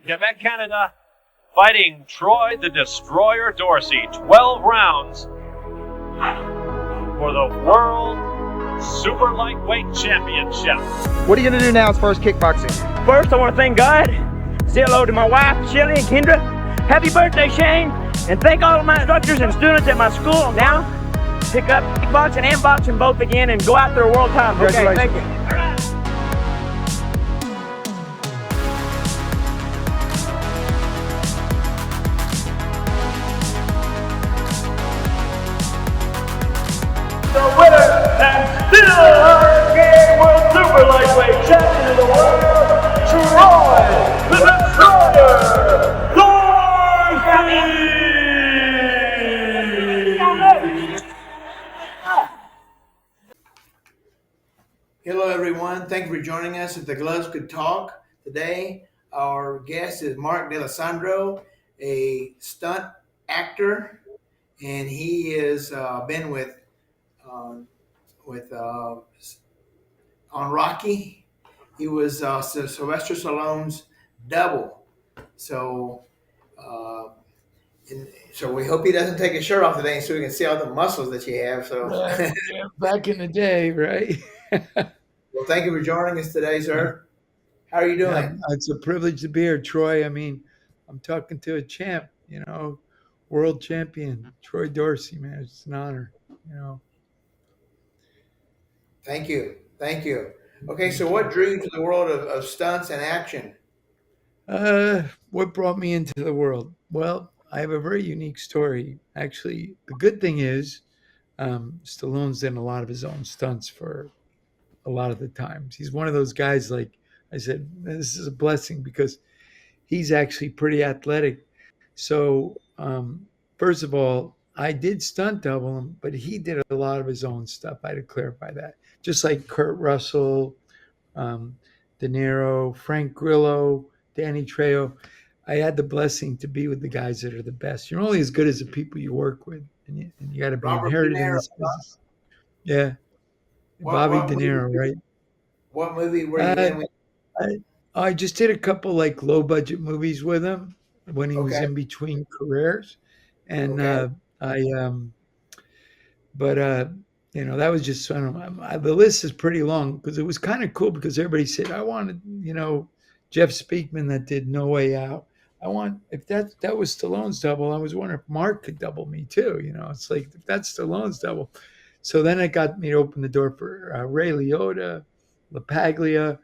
Quebec, Canada, fighting Troy the Destroyer Dorsey, 12 rounds for the World Super Lightweight Championship. What are you going to do now as far as kickboxing? First, I want to thank God, say hello to my wife, Shelly and Kendra. Happy birthday, Shane. And thank all of my instructors and students at my school. Now, pick up kickboxing and boxing both again and go after a world title. Okay, thank you. All right. The winner and still hurricane world super lightweight champion of the world, Troy the Destroyer Dorsey! Hello everyone, thank you for joining us at the Gloves Could Talk. Today our guest is Mark DeAlessandro, a stunt actor, and he has been with on Rocky. He was Sylvester Stallone's double. So so we hope he doesn't take his shirt off today so we can see all the muscles that you have. So Yeah, back in the day, right? well, thank you for joining us today, sir. How are you doing? Yeah, it's a privilege to be here, Troy. I mean, I'm talking to a champ, world champion, Troy Dorsey, man. It's an honor. Thank you. Thank you. Okay, so what drew you to the world of stunts and action? What brought me into the world? Well, I have a very unique story. Actually, the good thing is, Stallone's done a lot of his own stunts for a lot of the times. He's one of those guys, like I said, this is a blessing because he's actually pretty athletic. So, first of all, I did stunt double him, but he did a lot of his own stuff. I had to clarify that. Just like Kurt Russell, De Niro, Frank Grillo, Danny Trejo. I had the blessing to be with the guys that are the best. You're only as good as the people you work with, and you got to be Robert inherited De in Niro, this business. Yeah, What Bobby De movie? Niro, right? What movie were you in? I just did a couple like low budget movies with him when he was Okay. in between careers, and Okay. but that was just sort of the list is pretty long because it was kind of cool because everybody said I wanted Jeff Speakman that did No Way Out. I want if that was Stallone's double. I was wondering if Mark could double me too. It's like if that's Stallone's double. So then it got me to open the door for Ray Liotta, LaPaglia.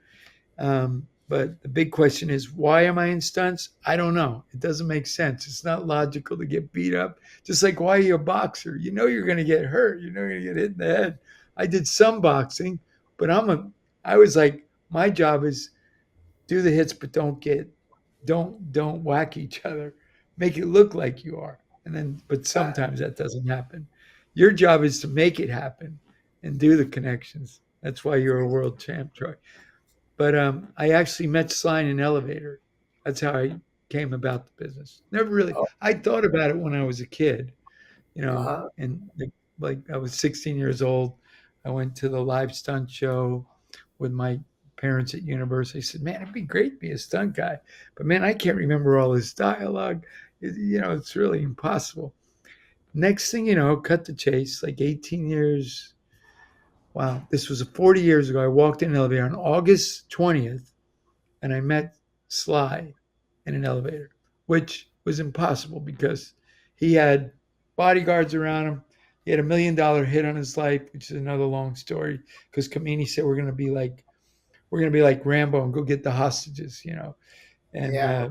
But the big question is, why am I in stunts? I don't know. It doesn't make sense. It's not logical to get beat up. Just like, why are you a boxer? You know you're going to get hurt. You know you're going to get hit in the head. I did some boxing, but I was like, my job is do the hits, but don't whack each other. Make it look like you are. But sometimes that doesn't happen. Your job is to make it happen and do the connections. That's why you're a world champ, Troy. But I actually met Sly in an elevator. That's how I came about the business. Never really. I thought about it when I was a kid, Uh-huh. and like I was 16 years old. I went to the live stunt show with my parents at university. I said, "Man, it'd be great to be a stunt guy, but man, I can't remember all this dialogue. It's really impossible." Next thing you know, cut the chase. Like 18 years. Wow, this was 40 years ago. I walked in an elevator on August 20th, and I met Sly in an elevator, which was impossible because he had bodyguards around him. He had $1 million hit on his life, which is another long story. Because Kamini said we're going to be like Rambo and go get the hostages, and Yeah.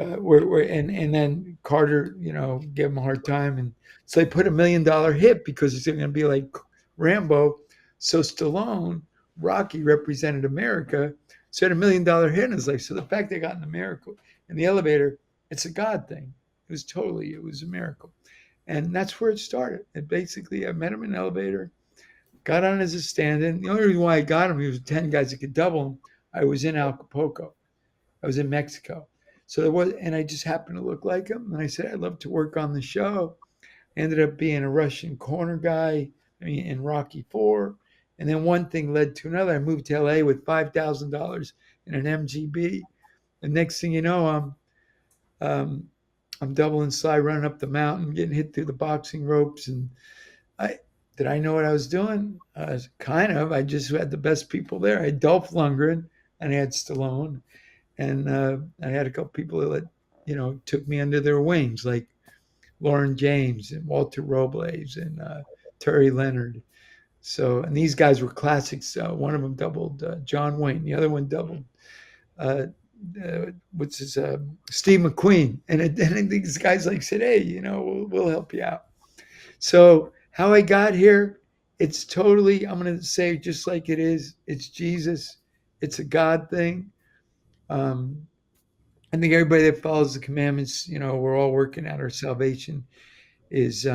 and then Carter, gave him a hard time, and so they put $1 million hit because it's going to be like Rambo. So Stallone, Rocky represented America, so had $1 million hit in his life. So the fact they got in the miracle in the elevator, it's a God thing. It was a miracle. And that's where it started. And basically I met him in an elevator, got on as a stand-in. The only reason why I got him, he was 10 guys that could double him. I was in Acapulco. I was in Mexico. And I just happened to look like him. And I said, I'd love to work on the show. Ended up being a Russian corner guy, in Rocky IV. And then one thing led to another. I moved to LA with $5,000 in an MGB. And next thing you know, um, I'm double and slide running up the mountain, getting hit through the boxing ropes. And I know what I was doing? Kind of. I just had the best people there. I had Dolph Lundgren and I had Stallone, and I had a couple people that took me under their wings, like Lauren James and Walter Robles and Terry Leonard. So, and these guys were classics. One of them doubled John Wayne. The other one doubled uh, what's his Steve McQueen. And these guys like said, "Hey, we'll help you out." So how I got here, it's totally, I'm going to say just like it is. It's Jesus. It's a God thing. Um, I think everybody that follows the commandments, we're all working out our salvation is, as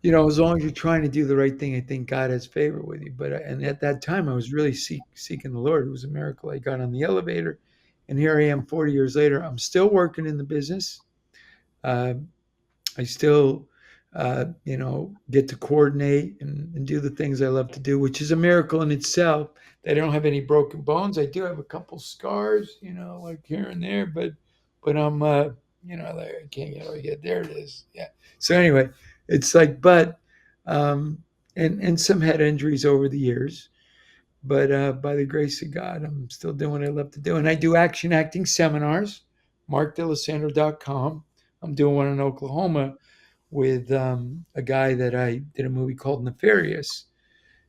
long as you're trying to do the right thing, I think God has favor with you. And at that time, I was really seeking the Lord. It was a miracle. I got on the elevator, and here I am 40 years later. I'm still working in the business. Uh, I still, get to coordinate and do the things I love to do, which is a miracle in itself. I don't have any broken bones. I do have a couple scars, like here and there, but I'm, I can't get there. It is, yeah. So anyway, it's like, and some head injuries over the years, but by the grace of God, I'm still doing what I love to do, and I do action acting seminars. MarkDeAlessandro.com. I'm doing one in Oklahoma with a guy that I did a movie called Nefarious,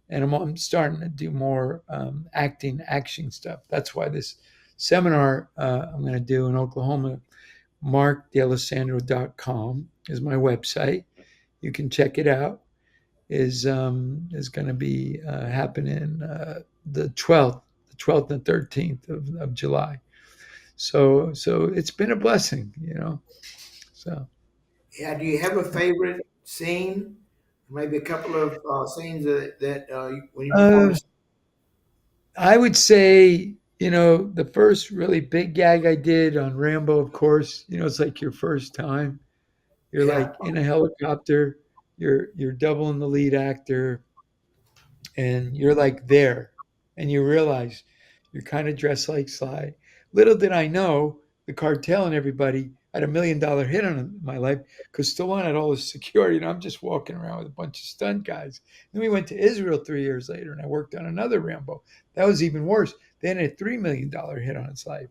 and I'm starting to do more action stuff. That's why this seminar I'm going to do in Oklahoma, MarkDeAlessandro.com is my website. You can check it out. Is going to be happening the 12th and 13th of July. So it's been a blessing, So. Yeah. Do you have a favorite scene? Maybe a couple of scenes that when you perform. I would say, the first really big gag I did on Rambo, of course, it's like your first time. You're Yeah. like in a helicopter, you're doubling the lead actor, and you're like there, and you realize you're kind of dressed like Sly. Little did I know the cartel and everybody had $1 million hit on my life because Stallone had all this security, and I'm just walking around with a bunch of stunt guys. Then we went to Israel 3 years later, and I worked on another Rambo. That was even worse. Then a $3 million hit on his life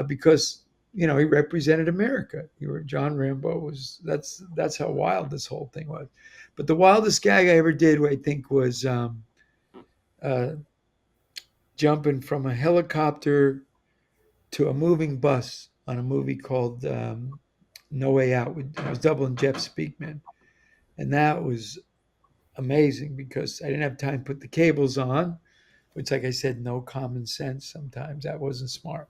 because he represented America. John Rambo was that's how wild this whole thing was. But the wildest gag I ever did, I think, was jumping from a helicopter to a moving bus on a movie called No Way Out. I was doubling Jeff Speakman, and that was amazing because I didn't have time to put the cables on, which, like I said, no common sense. Sometimes that wasn't smart,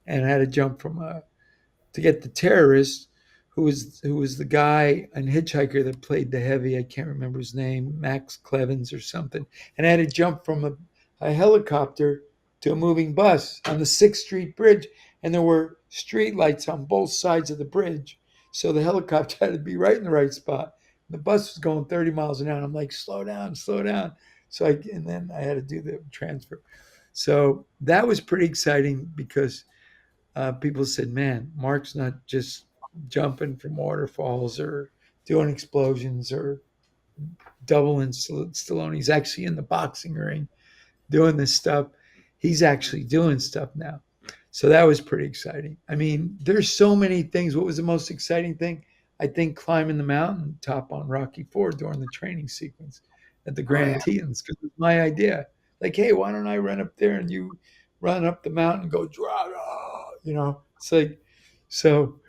and I had to jump to get the terrorist, who was the guy and hitchhiker that played the heavy. I can't remember his name, Max Clevens or something. And I had to jump from a helicopter to a moving bus on the 6th Street Bridge, and there were street lights on both sides of the bridge. So the helicopter had to be right in the right spot. The bus was going 30 miles an hour. I'm like, slow down, slow down. And then I had to do the transfer. So that was pretty exciting because people said, man, Mark's not just jumping from waterfalls or doing explosions or doubling Stallone. He's actually in the boxing ring doing this stuff. He's actually doing stuff now. So that was pretty exciting. I mean, there's so many things. What was the most exciting thing? I think climbing the mountain top on Rocky Ford during the training sequence at the Grand Tetons, because it was my idea. Like, hey, why don't I run up there and you run up the mountain and go, it's like, so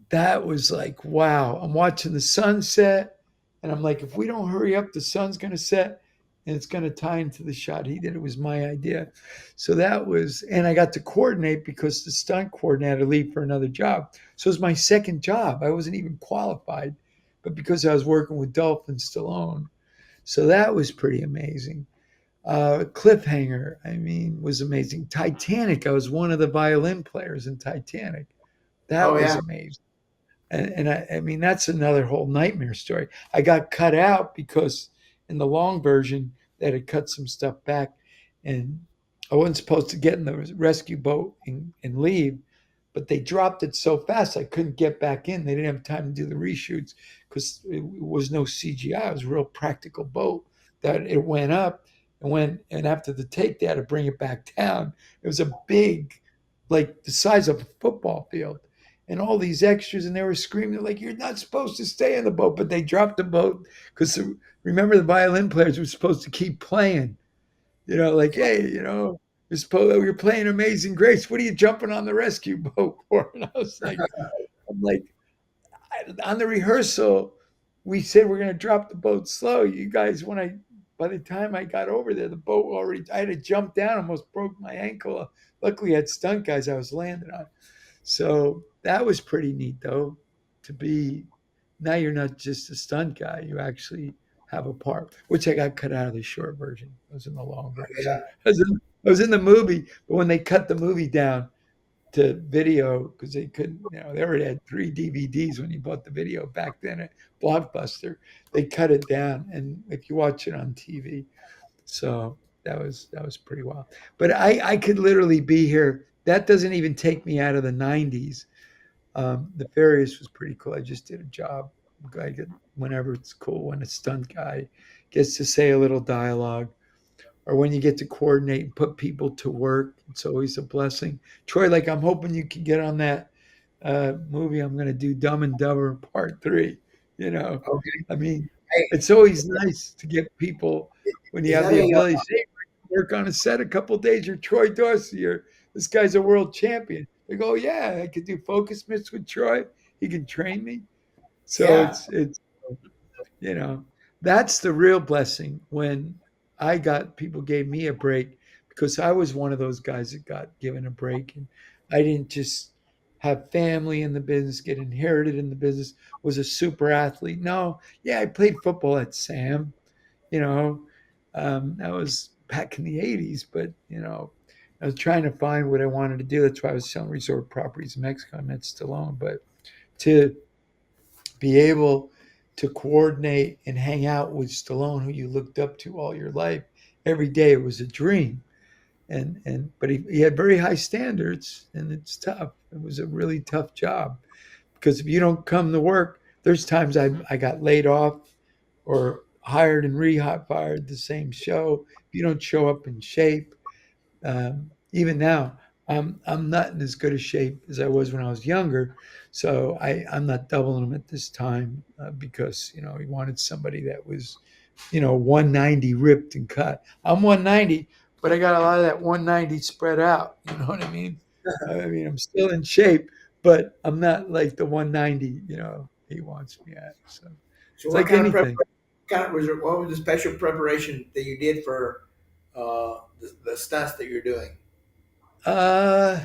that was like, wow. I'm watching the sunset, and I'm like, if we don't hurry up, the sun's going to set, and it's going to tie into the shot he did. It was my idea. So that was, and I got to coordinate because the stunt coordinator leave for another job. So it was my second job. I wasn't even qualified, but because I was working with Dolph and Stallone. So that was pretty amazing. Cliffhanger, was amazing. Titanic, I was one of the violin players in Titanic. That was amazing. And I mean, that's another whole nightmare story. I got cut out because in the long version, they had cut some stuff back. And I wasn't supposed to get in the rescue boat and leave, but they dropped it so fast I couldn't get back in. They didn't have time to do the reshoots because it was no CGI. It was a real practical boat that it went up and after the take they had to bring it back down. It was a big, like the size of a football field. And all these extras, and they were screaming like, "You're not supposed to stay in the boat!" But they dropped the boat because remember the violin players were supposed to keep playing. Like, hey, you're playing Amazing Grace. What are you jumping on the rescue boat for? And I'm like, on the rehearsal, we said we're going to drop the boat slow. You guys, by the time I got over there, the boat I had to jump down, almost broke my ankle. Luckily, I had stunt guys I was landing on. So that was pretty neat, though, to be, now you're not just a stunt guy. You actually have a part, which I got cut out of the short version. I was in the long version. Yeah. I was in the movie, but when they cut the movie down to video, because they couldn't, they already had 3 DVDs when you bought the video back then at Blockbuster. They cut it down, and if you watch it on TV, so that was pretty wild. But I could literally be here. That doesn't even take me out of the 90s. The Farious was pretty cool. I just did a job. I get whenever it's cool when a stunt guy gets to say a little dialogue, or when you get to coordinate and put people to work. It's always a blessing. Troy, like I'm hoping you can get on that movie. I'm going to do Dumb and Dumber Part 3. Okay. I mean, Hey, it's always nice to get people when you is have that the a ability to say, work on a set a couple of days. You're Troy Dorsey, or this guy's a world champion. They go, yeah, I could do focus mitts with Troy. He can train me. So yeah? it's you know, that's the real blessing when I got people gave me a break because I was one of those guys that got given a break and I didn't just have family in the business, get inherited in the business, was a super athlete. No, yeah, I played football at Sam, you know, that was back in the 80s, but I was trying to find what I wanted to do. That's why I was selling resort properties in Mexico. I met Stallone, but to be able to coordinate and hang out with Stallone, who you looked up to all your life, every day it was a dream. But he had very high standards, and it's tough. It was a really tough job because if you don't come to work, there's times I got laid off or hired and rehired the same show. If you don't show up in shape, even now, I'm not in as good a shape as I was when I was younger. So I'm not doubling him at this time because he wanted somebody that was 190 ripped and cut. I'm 190, but I got a lot of that 190 spread out. You know what I mean? I'm still in shape, but I'm not like the 190. He wants me at. So So it's what like kind of anything. what was the special preparation that you did for the stunts that you're doing? Uh,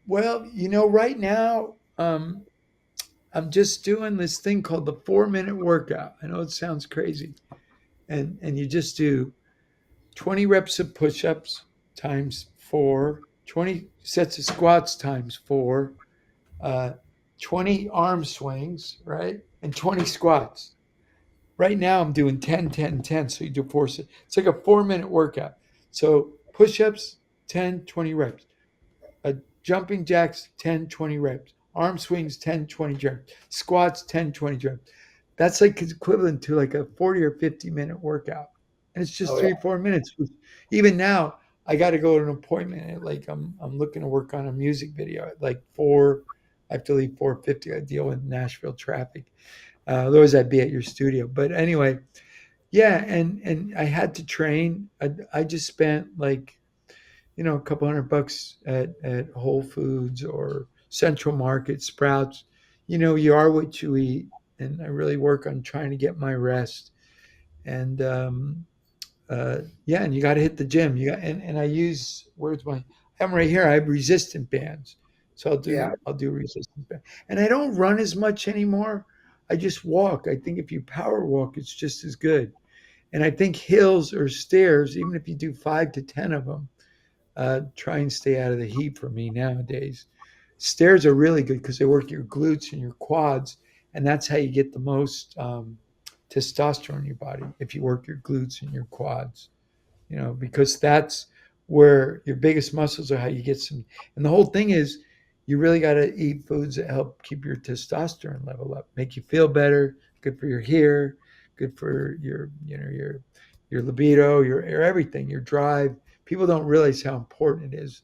well, right now, I'm just doing this thing called the 4-minute workout. I know it sounds crazy. And you just do 20 reps of push-ups times 4, 20 sets of squats times 4, uh, 20 arm swings, right? And 20 squats. Right now I'm doing 10, 10, 10. So you do 4 sets. It's like a 4-minute workout. So push-ups, 10, 20 reps. Jumping jacks, 10, 20 reps. Arm swings, 10, 20 reps. Squats, 10, 20 reps. That's like equivalent to like a 40 or 50-minute workout. And it's just Oh yeah. 3-4 minutes. Even now, I got to go to an appointment at like I'm looking to work on a music video at like 4. I have to leave 4:50. I deal with Nashville traffic. Otherwise, I'd be at your studio. But anyway, yeah, and I had to train. I just spent like a couple $100 at Whole Foods or Central Market, Sprouts. You are what you eat, and I really work on trying to get my rest. And yeah, and you got to hit the gym. And I use where's my? I have 'em right here. I have resistant bands, so Yeah. I'll do resistant band. And I don't run as much anymore. I just walk. I think if you power walk, it's just as good. And I think hills or stairs, even if you do 5 to 10 of them, try and stay out of the heat for me nowadays. Stairs are really good because they work your glutes and your quads, and that's how you get the most testosterone in your body if you work your glutes and your quads. Because that's where your biggest muscles are how you get some. And the whole thing is, you really got to eat foods that help keep your testosterone level up, make you feel better, good for your hair, good for your, your libido, your everything, your drive. People don't realize how important it is,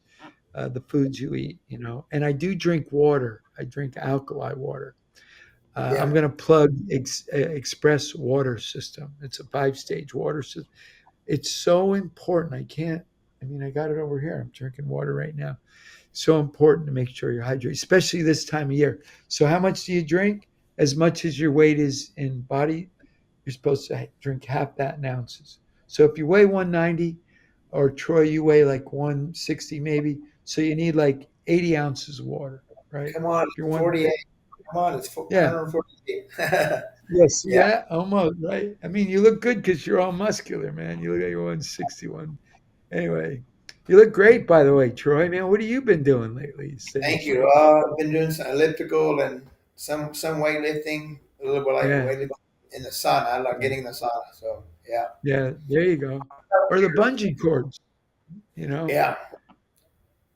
the foods you eat, And I do drink water. I drink alkali water. I'm Yeah. going to plug Express Water System. It's a 5-stage water system. It's so important. I got it over here. I'm drinking water right now. So important to make sure you're hydrated, especially this time of year. So, how much do you drink? As much as your weight is in body, you're supposed to drink half that in ounces. So, if you weigh 190, or Troy, you weigh like 160 maybe, so you need like 80 ounces of water, right? Come on, If you're 48. Come on, it's yeah, 148. yes, Yeah. yeah, almost, right? I mean, you look good because you're all muscular, man. You look like you're 161. Anyway, you look great, by the way, Troy. Man, what have you been doing lately? Staying Thank you. shape? I've been doing some elliptical and some weightlifting, a little bit like Yeah, weightlifting in the sauna. I like getting in the sauna. So yeah. yeah. There you go. Or the bungee cords. You know, Yeah.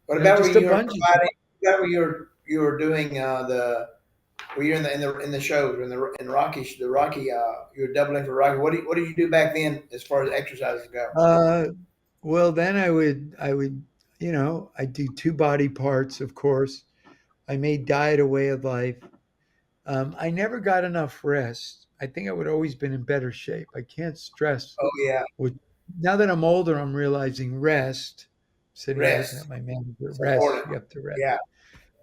What about where just a you were bungee. providing? What about where you were doing the where you're in the shows in Rocky the Rocky you were doubling for Rocky. What did you do back then as far as exercises go? Uh, well, then I would, I do two body parts, of course. I made diet a way of life. I never got enough rest. I think I would always been in better shape. I can't stress Oh yeah, what. Now that I'm older, I'm realizing rest. Sitting here looking at rest. my manager. It's Rest. important. You have to rest. Yeah.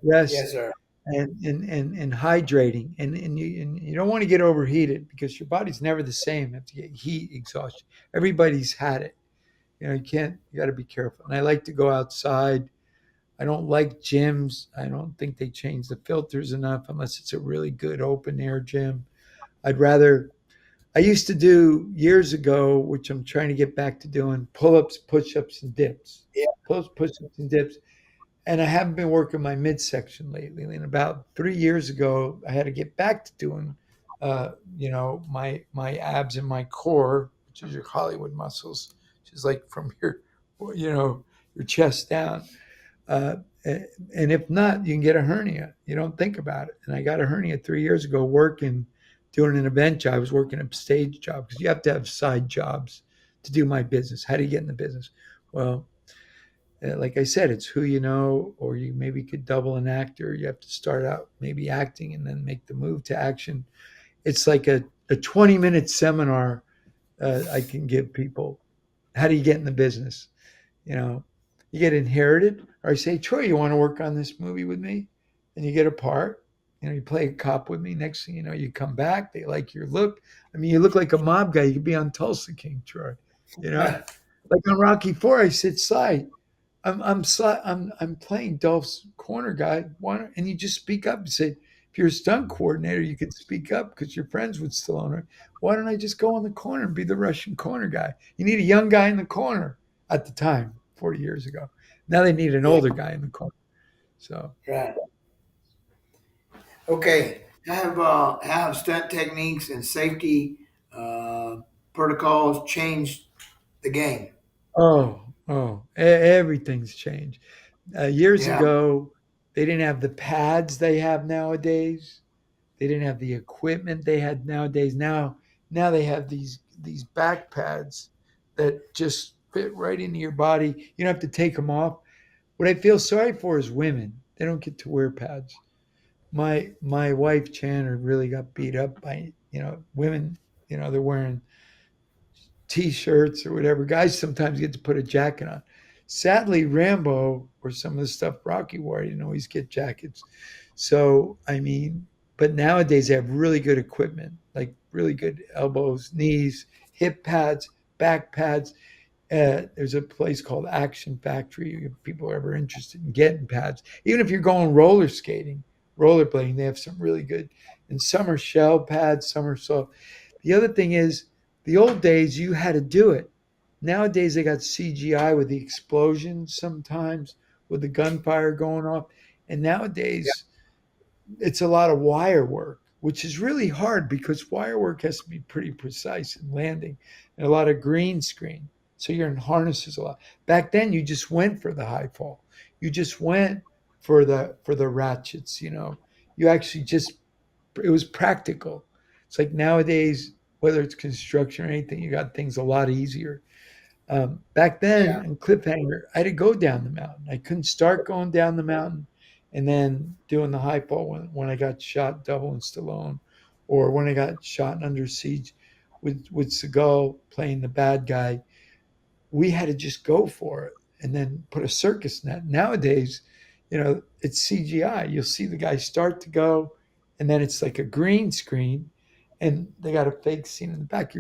Rest Yes, sir. and hydrating, and you don't want to get overheated because your body's never the same. You have to get heat exhaustion. Everybody's had it. You got to be careful. And I like to go outside. I don't like gyms. I don't think they change the filters enough unless it's a really good open air gym. I'd rather, I used to do years ago, which I'm trying to get back to doing, pull ups, push ups, and dips. Yeah. Pull ups, push ups, and dips. And I haven't been working my midsection lately. And about 3 years ago, I had to get back to doing, my abs and my core, which is your Hollywood muscles, which is like from your chest down. Uh, and if not, you can get a hernia. You don't think about it. And I got a hernia 3 years ago working, doing an event job. I was working a stage job because you have to have side jobs to do my business. How do you get in the business? Well, like I said, it's who you know, or you maybe could double an actor. You have to start out maybe acting and then make the move to action. It's like a 20-minute seminar I can give people. How do you get in the business? You know, you get inherited, or I say, Troy, you want to work on this movie with me? And you get a part. You play a cop with me. Next thing you know, you come back. They like your look. I mean, you look like a mob guy. You could be on Tulsa King, Troy. Like on Rocky Four, I sit side. I'm playing Dolph's corner guy. And you just speak up and say, if you're a stunt coordinator, you could speak up because you're friends with Stallone. Why don't I just go in the corner and be the Russian corner guy? You need a young guy in the corner at the time, 40 years ago. Now they need an Yeah. older guy in the corner. So Right. Okay. Have stunt techniques and safety protocols changed the game? everything's changed. Years Yeah. ago, they didn't have the pads they have nowadays. They didn't have the equipment they had nowadays. Now they have these back pads that just fit right into your body. You don't have to take them off. What I feel sorry for is women. They don't get to wear pads. My wife Chandler really got beat up by women. They're wearing t-shirts or whatever. Guys sometimes get to put a jacket on. Sadly, Rambo or some of the stuff Rocky wore, I didn't always get jackets. So I mean, but nowadays they have really good equipment, like really good elbows, knees, hip pads, back pads. There's a place called Action Factory. If people are ever interested in getting pads, even if you're going roller skating, rollerblading, they have some really good. And some are shell pads, some are soft. The other thing is, the old days you had to do it. Nowadays they got CGI with the explosions sometimes, with the gunfire going off. And nowadays it's a lot of wire work, which is really hard because wire work has to be pretty precise in landing, and a lot of green screen. So you're in harnesses a lot. Back then, you just went for the high fall. You just went for the ratchets. You actually just it was practical. It's like nowadays, whether it's construction or anything, you got things a lot easier. Back then Yeah. in Cliffhanger, I had to go down the mountain. I couldn't start going down the mountain and then doing the high fall when I got shot double in Stallone, or when I got shot in Under Siege with Seagal playing the bad guy. We had to just go for it and then put a circus net. Nowadays, it's CGI. You'll see the guy start to go, and then it's like a green screen, and they got a fake scene in the back.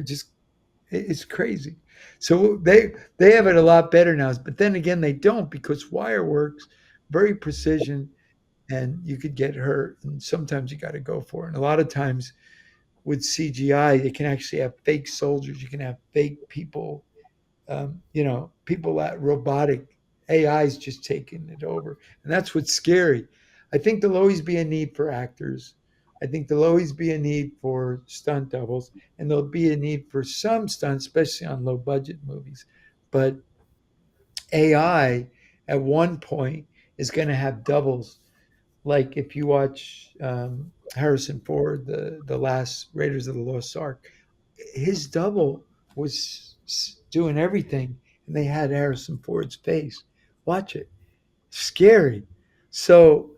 It's crazy. So they have it a lot better now. But then again, they don't, because wire works very precision, and you could get hurt. And sometimes you got to go for it. And a lot of times with CGI, they can actually have fake soldiers. You can have fake people. People that robotic AI is just taking it over, and that's what's scary. I think there'll always be a need for actors. I think there'll always be a need for stunt doubles, and there'll be a need for some stunts, especially on low budget movies. But AI at one point is going to have doubles. Like if you watch Harrison Ford, the last Raiders of the Lost Ark, his double was doing everything, and they had Harrison Ford's face. Watch it. Scary. So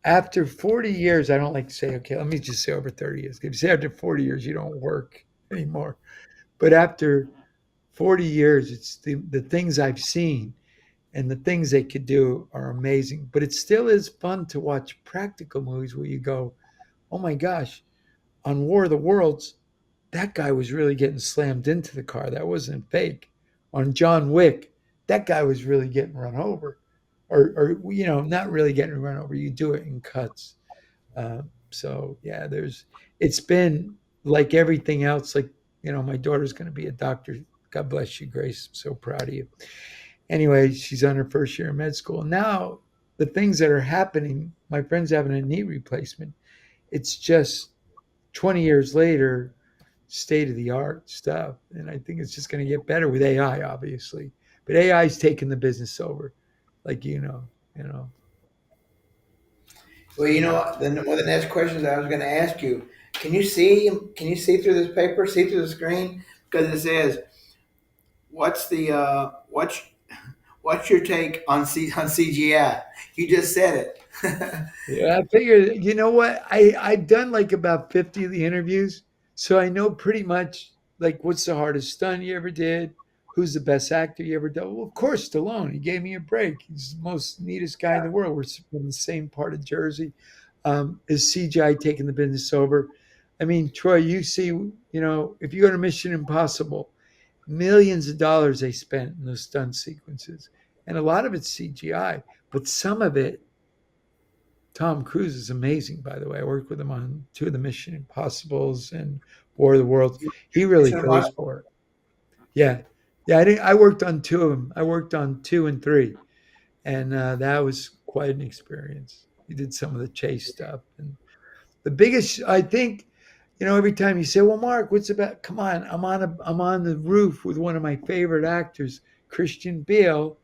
after 40 years, I don't like to say, okay, let me just say over 30 years. If you say after 40 years, you don't work anymore. But after 40 years, it's the things I've seen and the things they could do are amazing. But it still is fun to watch practical movies where you go, oh my gosh, on War of the Worlds, that guy was really getting slammed into the car. That wasn't fake. On John Wick, that guy was really getting run over, or not really getting run over. You do it in cuts. So yeah, it's been like everything else. Like my daughter's going to be a doctor. God bless you, Grace. I'm so proud of you. Anyway, she's on her first year of med school. Now the things that are happening, my friend's having a knee replacement. It's just 20 years later, state of the art stuff. And I think it's just going to get better with AI, obviously. But AI is taking the business over, like you know. Well, one of the next questions I was going to ask you, can you see? Can you see through this paper? See through the screen? Because it says, "What's the what's your take on CGI?" You just said it. Yeah, I figured. You know what? I've done like about 50 of the interviews, so I know pretty much like what's the hardest stunt you ever did, who's the best actor you ever done. Well, of course, Stallone. He gave me a break. He's the most neatest guy in the world. We're from the same part of Jersey. Is CGI taking the business over? I mean, Troy, you see, if you go to Mission Impossible, millions of dollars they spent in those stunt sequences, and a lot of it's CGI, but some of it Tom Cruise is amazing, by the way. I worked with him on two of the Mission Impossibles and War of the Worlds. He really goes for it. Yeah, yeah. I worked on two of them. I worked on 2 and 3, and that was quite an experience. We did some of the chase stuff, and the biggest, I think, every time you say, "Well, Mark, what's about?" Come on, I'm on the roof with one of my favorite actors, Christian Bale,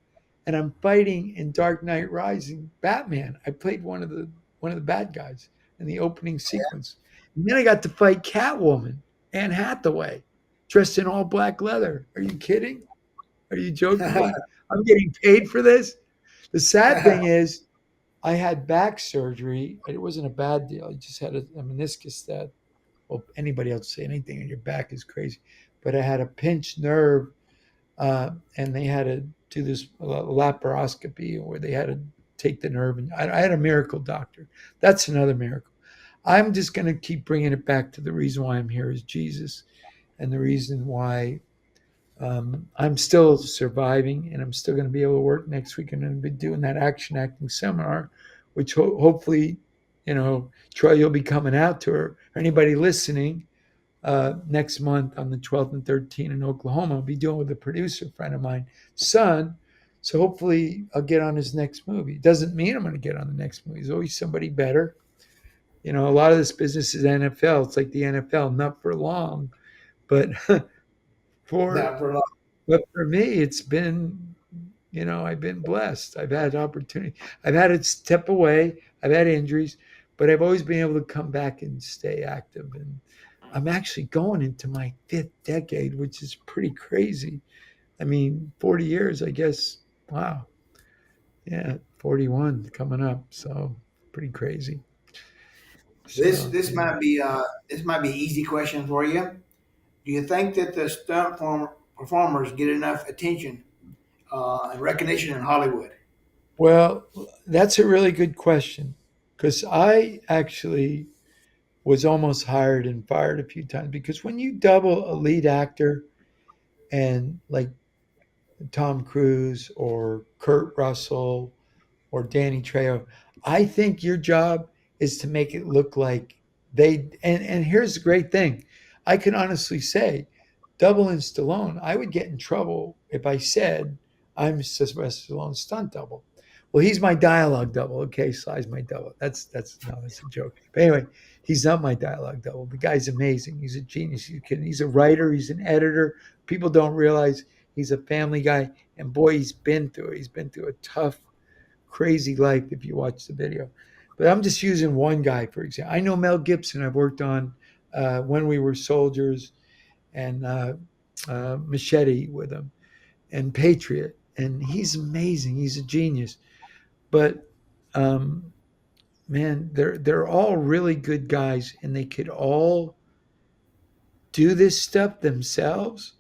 and I'm fighting in Dark Knight Rising, Batman. I played one of the bad guys in the opening sequence. And then I got to fight Catwoman, Anne Hathaway, dressed in all black leather. Are you kidding? Are you joking me? I'm getting paid for this. The sad thing is, I had back surgery. It wasn't a bad deal. I just had a meniscus that, well, anybody else say anything on your back is crazy. But I had a pinched nerve, and they had to do this laparoscopy where they had to take the nerve. And I had a miracle doctor. That's another miracle. I'm just going to keep bringing it back to the reason why I'm here is Jesus, and the reason why I'm still surviving, and I'm still going to be able to work next week, and I'm going to be doing that action acting seminar, which hopefully, Troy, you'll be coming out to, or anybody listening next month on the 12th and 13th in Oklahoma. I'll be doing with a producer friend of mine, son. So hopefully I'll get on his next movie. Doesn't mean I'm going to get on the next movie. There's always somebody better. A lot of this business is NFL. It's like the NFL, not for long, but for Not for long. But for me, it's been, I've been blessed. I've had opportunity. I've had to step away. I've had injuries, but I've always been able to come back and stay active. And I'm actually going into my fifth decade, which is pretty crazy. I mean, 40 years, I guess. Wow. Yeah, 41 coming up. So pretty crazy. This So, this yeah. might be an easy question for you. Do you think that the performers get enough attention and recognition in Hollywood? Well, that's a really good question because I actually was almost hired and fired a few times because when you double a lead actor and like Tom Cruise or Kurt Russell or Danny Trejo, I think your job is to make it look like and here's the great thing. I can honestly say double in Stallone, I would get in trouble if I said I'm Sylvester Stallone's stunt double. Well, he's my dialogue double. Okay, Sly's my double. That's a joke. But anyway, he's not my dialogue double. The guy's amazing. He's a genius. He's a writer. He's an editor. People don't realize he's a family guy. And boy, he's been through it. He's been through a tough, crazy life if you watch the video. But I'm just using one guy, for example. I know Mel Gibson. I've worked on When We Were Soldiers and Machete with him and Patriot. And he's amazing. He's a genius. But um, man, they're all really good guys, and they could all do this stuff themselves.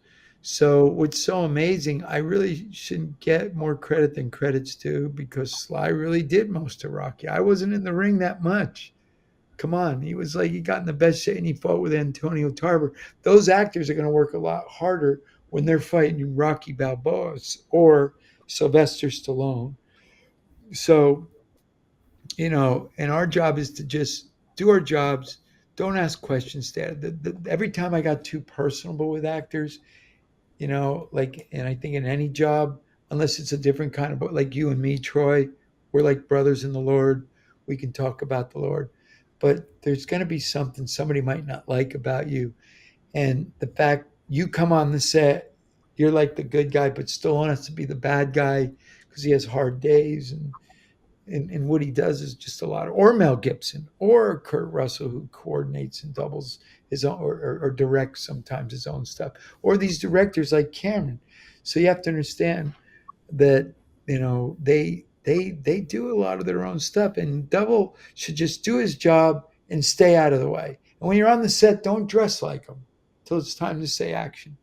So what's so amazing, I really shouldn't get more credit than credit's due because Sly really did most of Rocky. I wasn't in the ring that much. Come on, he was like he got in the best shape and he fought with Antonio Tarver. Those actors are going to work a lot harder when they're fighting Rocky Balboa or Sylvester Stallone. So and our job is to just do our jobs. Don't ask questions, Dad. Every time I got too personable with actors, and I think in any job, unless it's a different kind of, like you and me, Troy, we're like brothers in the Lord. We can talk about the Lord, but there's going to be something somebody might not like about you. And the fact you come on the set, you're like the good guy, but still want us to be the bad guy because he has hard days and what he does is just a lot of, or Mel Gibson or Kurt Russell, who coordinates and doubles his own or directs sometimes his own stuff, or these directors like Cameron. So you have to understand that they do a lot of their own stuff, and Double should just do his job and stay out of the way. And when you're on the set, don't dress like him till it's time to say action,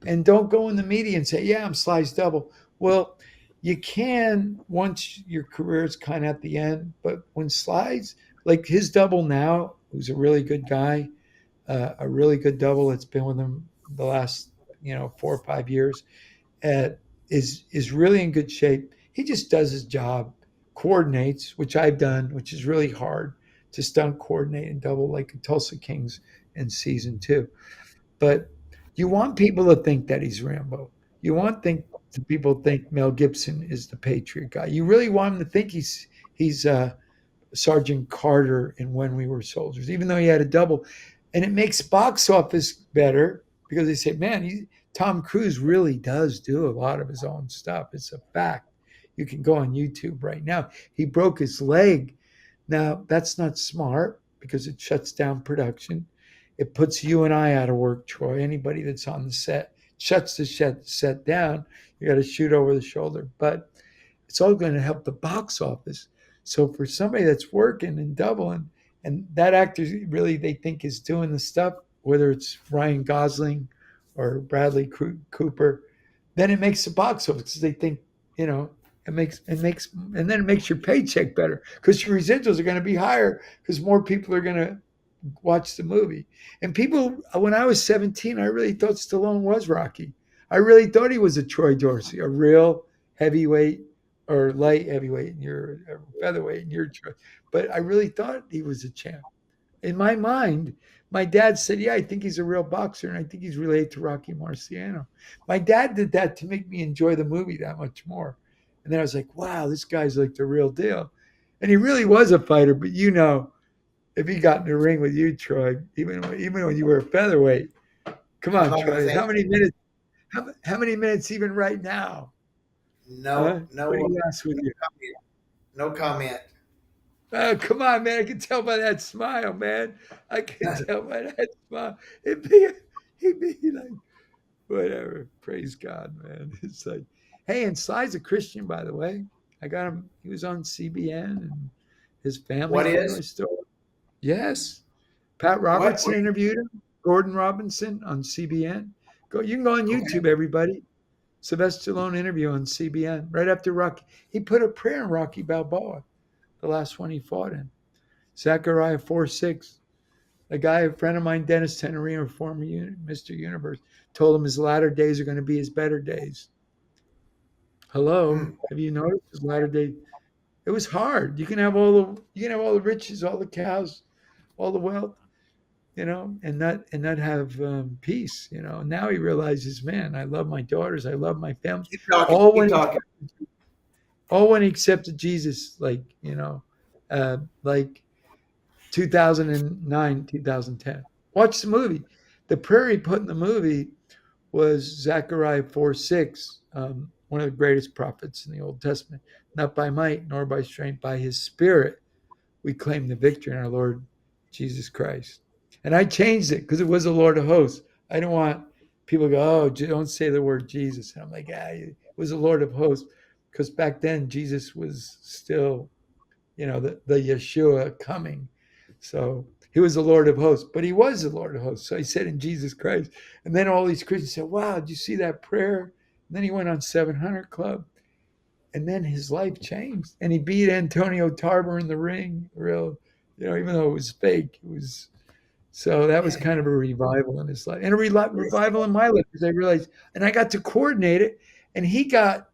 and don't go in the media and say, "Yeah, I'm Sly's double." Well, you can once your career is kind of at the end, but when Sly's like his double now, who's a really good guy, a really good double that's been with him the last 4 or 5 years, uh, is really in good shape. He just does his job, coordinates, which I've done, which is really hard to stunt coordinate and double like in Tulsa Kings in season 2. But you want people to think that he's Rambo. You want people to think Mel Gibson is the Patriot guy. You really want him to think he's Sergeant Carter in When We Were Soldiers, even though he had a double. And it makes box office better because they say, man, Tom Cruise really does do a lot of his own stuff. It's a fact. You can go on YouTube right now. He broke his leg. Now, that's not smart because it shuts down production. It puts you and I out of work, Troy. Anybody that's on the set shuts the set down. You got to shoot over the shoulder. But it's all going to help the box office. So for somebody that's working and doubling, and that actor really they think is doing the stuff, whether it's Ryan Gosling or Bradley Cooper, then it makes the box office because they think, and then it makes your paycheck better because your residuals are going to be higher because more people are going to watch the movie. And people, when I was 17, I really thought Stallone was Rocky. I really thought he was a Troy Dorsey, a real heavyweight or light heavyweight, and you're a featherweight, and you're. But I really thought he was a champ. In my mind, my dad said, "Yeah, I think he's a real boxer, and I think he's related to Rocky Marciano." My dad did that to make me enjoy the movie that much more. And then I was like, "Wow, this guy's like the real deal," and he really was a fighter. But if he got in the ring with you, Troy, even when you were a featherweight, come I was on, not going to Troy, say. how many minutes? how many minutes even right now? Huh? No, no, What do you ask with you? no comment. Oh, come on, man. I can tell by that smile, man. I can tell by that smile. He'd be like, whatever. Praise God, man. It's like, hey, and Sly's a Christian, by the way. I got him. He was on CBN, and his What family's been is? restored. Yes. Pat What? Robertson interviewed him. Gordon Robinson on CBN. You can go on Okay. YouTube, everybody. Sylvester Stallone interview on CBN right after Rocky. He put a prayer in Rocky Balboa, the last one he fought in. Zechariah 4:6. A friend of mine, Dennis Tenorino, former Mr. Universe, told him his latter days are going to be his better days. Hello, Mm. have you noticed his latter days? It was hard. You can have all the riches, all the cows, all the wealth, and not have peace. Now he realizes, man, I love my daughters, I love my family. Keep talking. All Keep when talking. all when he accepted Jesus, like 2009, 2010. Watch the movie. The prayer he put in the movie was Zechariah 4:6, one of the greatest prophets in the Old Testament. Not by might nor by strength, by his spirit, we claim the victory in our Lord Jesus Christ. And I changed it because it was the Lord of hosts. I didn't want people to go, oh, don't say the word Jesus. And I'm like, it was the Lord of hosts. Because back then, Jesus was still, the Yeshua coming. So he was the Lord of hosts, but he was the Lord of hosts. So he said in Jesus Christ. And then all these Christians said, wow, did you see that prayer? And then he went on 700 Club. And then his life changed. And he beat Antonio Tarver in the ring, even though it was fake. So that was Yeah. kind of a revival in his life. And a revival in my life because I realized, and I got to coordinate it. And he got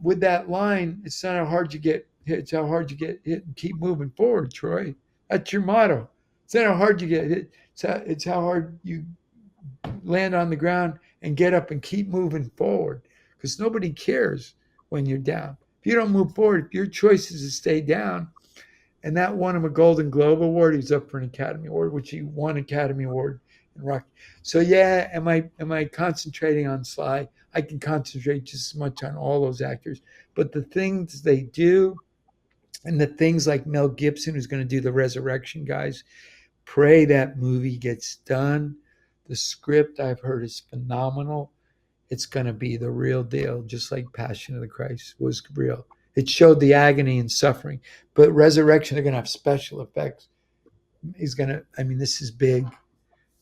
with that line, it's not how hard you get hit, it's how hard you get hit and keep moving forward, Troy. That's your motto. It's not how hard you get hit, it's how hard you land on the ground and get up and keep moving forward. Because nobody cares when you're down. If you don't move forward, your choice is to stay down. And that won him a Golden Globe Award. He was up for an Academy Award, which he won Academy Award in Rocky. So yeah, am I concentrating on Sly? I can concentrate just as much on all those actors. But the things they do, and the things like Mel Gibson, who's going to do the Resurrection, guys, pray that movie gets done. The script I've heard is phenomenal. It's going to be the real deal, just like Passion of the Christ was real. It showed the agony and suffering, but Resurrection, they're going to have special effects. This is big,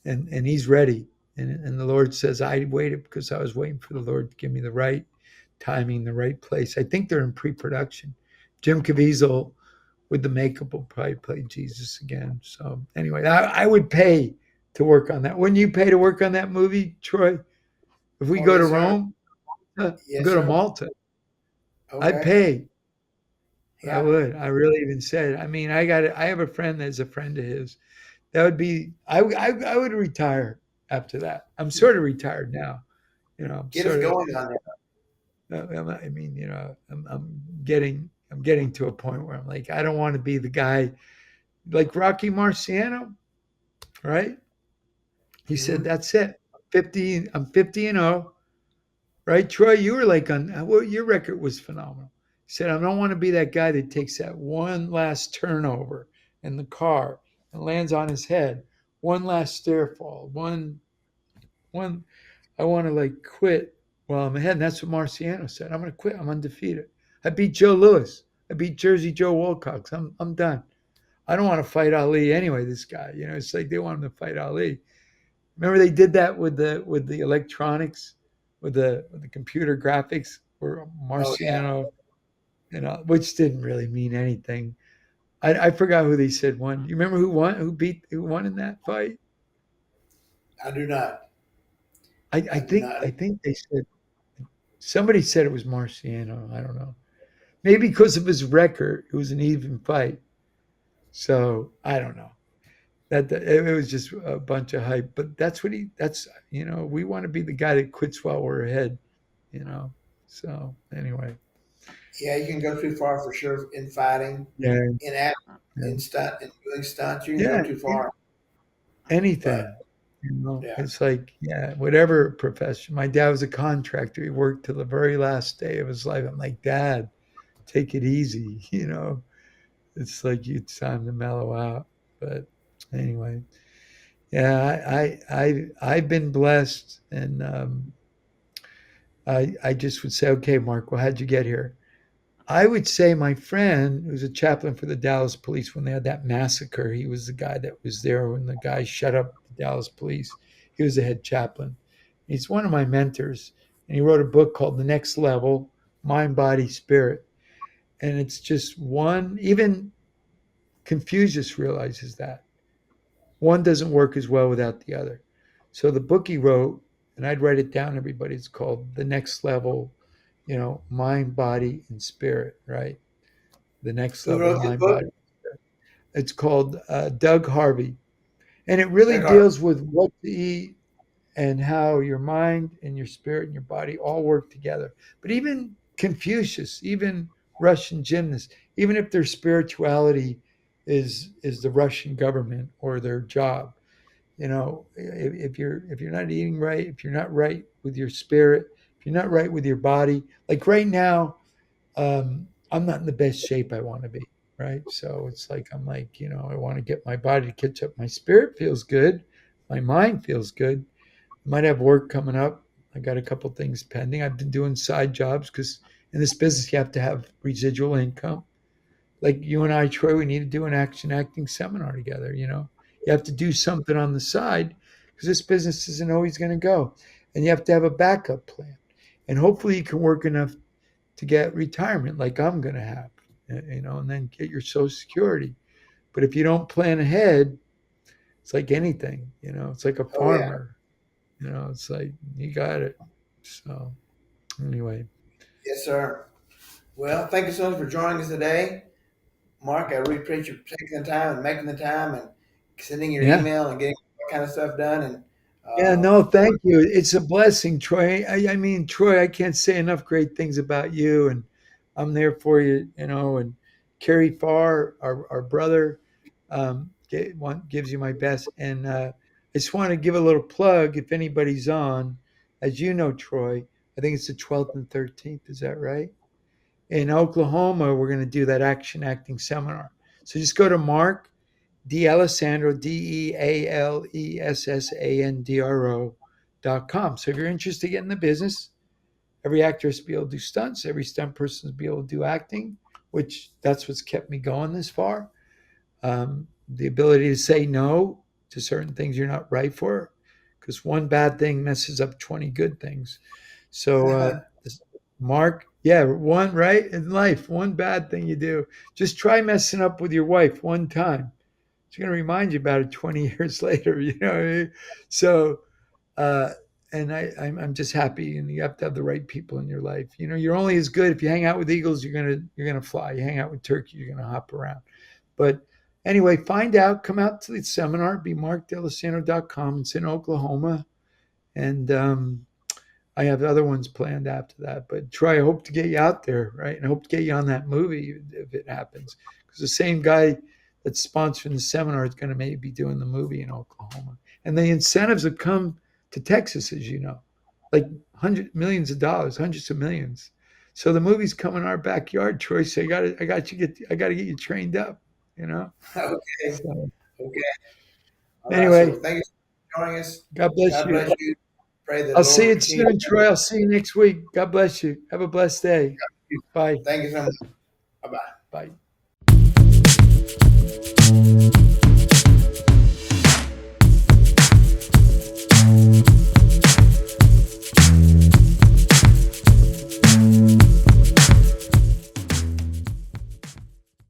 and he's ready. And the Lord says, I waited because I was waiting for the Lord to give me the right timing, the right place. I think they're in pre-production. Jim Caviezel with the makeup will probably play Jesus again. So anyway, I would pay to work on that. Wouldn't you pay to work on that movie, Troy? If we Oh, go to yes, sir. Rome, Yes, go to sir. Malta, I'd Okay. pay. I Yeah. would. I really even said. I have a friend that's a friend of his. That would be. I would retire after that. I'm sort of retired now. I'm Get us sort of. going on that. I'm getting to a point where I'm like, I don't want to be the guy like Rocky Marciano, right? He said, Mhm. "That's it. I'm 50 and 0." Right, Troy? You were like well, your record was phenomenal. He said, I don't want to be that guy that takes that one last turnover in the car and lands on his head, one last stair fall, one. I want to like quit while I'm ahead. And that's what Marciano said. I'm going to quit. I'm undefeated. I beat Joe Louis. I beat Jersey Joe Wilcox. I'm done. I don't want to fight Ali anyway. This guy, it's like they want him to fight Ali. Remember they did that with the electronics, with the computer graphics, where Oh yeah. Marciano, which didn't really mean anything. I forgot who they said won. You remember who won? Who won in that fight? I do not. I, I I do think not. I think they said somebody said it was Marciano. I don't know. Maybe because of his record, it was an even fight. So I don't know. That it was just a bunch of hype. But we want to be the guy that quits while we're ahead. You know. So anyway, Yeah, you can go too far for sure in fighting, yeah, in act, yeah, in stunt, in doing stunts. You can go yeah. too far. But Anything. Yeah. It's like, yeah, whatever profession. My dad was a contractor. He worked till the very last day of his life. I'm like, Dad, take it easy. It's like it's time to mellow out. But anyway, yeah, I've been blessed, and I just would say, okay, Mark, well, how'd you get here? I would say my friend, who's a chaplain for the Dallas police, when they had that massacre, he was the guy that was there when the guy shut up the Dallas police. He was the head chaplain. He's one of my mentors, and he wrote a book called The Next Level: Mind, Body, Spirit. And it's just one, even Confucius realizes that one doesn't work as well without the other. So the book he wrote, and I'd write it down, everybody, it's called The Next Level, mind, body, and spirit, right? The next Who level, wrote this mind, book? body. It's called Doug Harvey. And it really Doug Harvey. deals with what to eat and how your mind and your spirit and your body all work together. But even Confucius, even Russian gymnasts, even if their spirituality is the Russian government or their job, if you're not eating right, if you're not right with your spirit, if you're not right with your body, like right now, I'm not in the best shape I want to be, right? So it's like I'm like, I want to get my body to catch up. My spirit feels good, my mind feels good. I might have work coming up. I got a couple things pending. I've been doing side jobs because in this business you have to have residual income. Like you and I, Troy, we need to do an action acting seminar together. You have to do something on the side because this business isn't always going to go, and you have to have a backup plan. And hopefully you can work enough to get retirement like I'm going to have, and then get your Social Security. But if you don't plan ahead, it's like anything, it's like a Oh, yeah. farmer, it's like you got it. So anyway, Yes, sir. Well, thank you so much for joining us today. Mark, I really appreciate you taking the time and making the time and sending your yeah. email and getting that kind of stuff done. And Yeah, no, thank you. It's a blessing, Troy. I mean, Troy, I can't say enough great things about you, and I'm there for you, and Kerry Farr, our brother, gives you my best. And I just want to give a little plug if anybody's on. As you know, Troy, I think it's the 12th and 13th. Is that right? In Oklahoma, we're going to do that action acting seminar. So just go to Mark DeAlessandro, DeAlessandro.com. So if you're interested in getting in the business, every actor has to be able to do stunts, every stunt person has to be able to do acting, which that's what's kept me going this far. The ability to say no to certain things you're not right for, because one bad thing messes up 20 good things. So, Mark, yeah, one right in life, one bad thing you do. Just try messing up with your wife one time. It's going to remind you about it 20 years later, what I mean? So, uh, and I'm just happy, and you have to have the right people in your life. You're only as good if you hang out with eagles. You're gonna fly. You hang out with turkey, you're gonna hop around. But anyway, find out. Come out to the seminar. Be markdealessandro.com. It's in Oklahoma, and I have other ones planned after that. But Troy, I hope to get you out there, right? And I hope to get you on that movie if it happens, because the same guy that's sponsoring the seminar is going to maybe be doing the movie in Oklahoma, and the incentives have come to Texas, as you know, like millions of dollars, hundreds of millions. So the movie's coming in our backyard, Troy. So I got to get you trained up, okay. So, Okay. All right. anyway, So thank you for joining us. God bless God you. bless you. Pray that I'll the see you Lord continue soon, Troy. I'll see you next week. God bless you. Have a blessed day. Bye. Thank you so much. Bye bye. Bye.